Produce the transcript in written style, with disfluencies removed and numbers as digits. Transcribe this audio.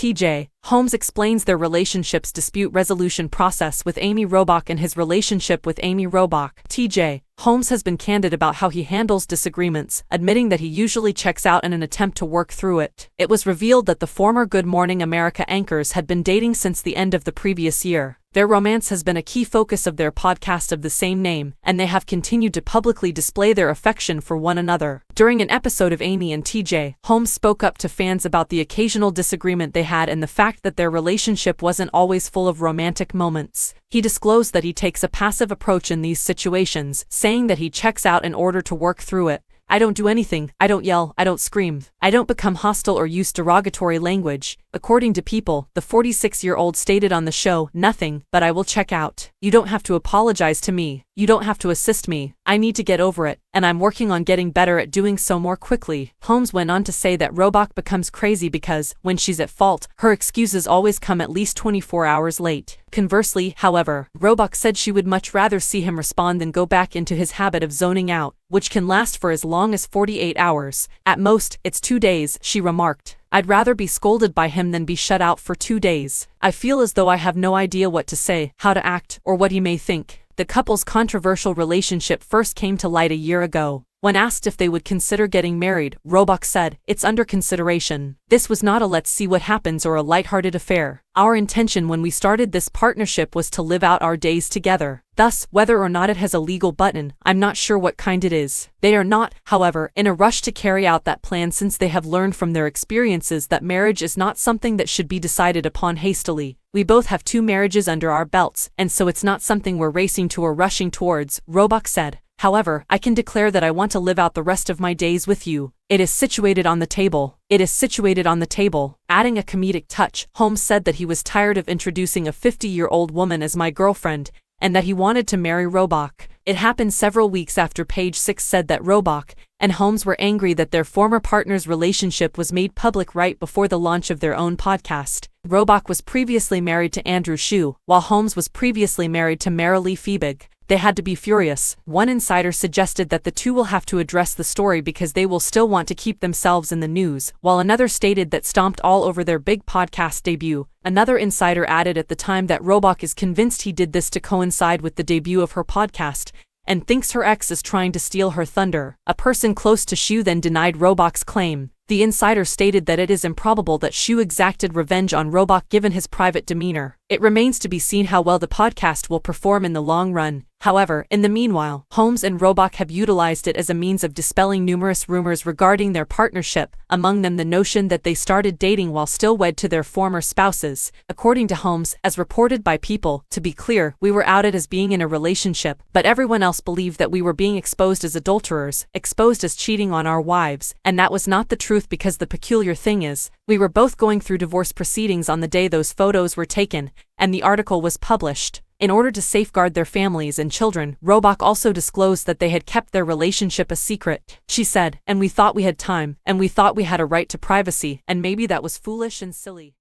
TJ Holmes explains their relationship's dispute resolution process with Amy Robach and his relationship with Amy Robach. TJ Holmes has been candid about how he handles disagreements, admitting that he usually checks out in an attempt to work through it. It was revealed that the former Good Morning America anchors had been dating since the end of the previous year. Their romance has been a key focus of their podcast of the same name, and they have continued to publicly display their affection for one another. During an episode of Amy and TJ, Holmes spoke up to fans about the occasional disagreement they had and the fact that their relationship wasn't always full of romantic moments. He disclosed that he takes a passive approach in these situations, saying that he checks out in order to work through it. I don't do anything, I don't yell, I don't scream, I don't become hostile or use derogatory language. According to People, the 46-year-old stated on the show, "Nothing, but I will check out. You don't have to apologize to me, you don't have to assist me, I need to get over it, and I'm working on getting better at doing so more quickly." Holmes went on to say that Robach becomes crazy because, when she's at fault, her excuses always come at least 24 hours late. Conversely, however, Robach said she would much rather see him respond than go back into his habit of zoning out, which can last for as long as 48 hours. "At most, it's 2 days, she remarked. "I'd rather be scolded by him than be shut out for 2 days. I feel as though I have no idea what to say, how to act, or what he may think." The couple's controversial relationship first came to light a year ago. When asked if they would consider getting married, Robach said, "It's under consideration. This was not a let's see what happens or a lighthearted affair. Our intention when we started this partnership was to live out our days together. Thus, whether or not it has a legal button, I'm not sure what kind it is." They are not, however, in a rush to carry out that plan since they have learned from their experiences that marriage is not something that should be decided upon hastily. "We both have 2 marriages under our belts, and so it's not something we're racing to or rushing towards," Robach said. "However, I can declare that I want to live out the rest of my days with you. It is situated on the table. It is situated on the table." Adding a comedic touch, Holmes said that he was tired of introducing a 50-year-old woman as my girlfriend, and that he wanted to marry Robach. It happened several weeks after Page Six said that Robach and Holmes were angry that their former partner's relationship was made public right before the launch of their own podcast. Robach was previously married to Andrew Shue, while Holmes was previously married to Marilee Fiebig. They had to be furious. One insider suggested that the two will have to address the story because they will still want to keep themselves in the news, while another stated that stomped all over their big podcast debut. Another insider added at the time that Robach is convinced he did this to coincide with the debut of her podcast, and thinks her ex is trying to steal her thunder. A person close to Shue then denied Robach's claim. The insider stated that it is improbable that Shue exacted revenge on Robach given his private demeanor. It remains to be seen how well the podcast will perform in the long run. However, in the meanwhile, Holmes and Robach have utilized it as a means of dispelling numerous rumors regarding their partnership, among them the notion that they started dating while still wed to their former spouses. According to Holmes, as reported by People, "To be clear, we were outed as being in a relationship, but everyone else believed that we were being exposed as adulterers, exposed as cheating on our wives, and that was not the truth because the peculiar thing is, we were both going through divorce proceedings on the day those photos were taken, and the article was published." In order to safeguard their families and children, Robach also disclosed that they had kept their relationship a secret. She said, "And we thought we had time, and we thought we had a right to privacy, and maybe that was foolish and silly."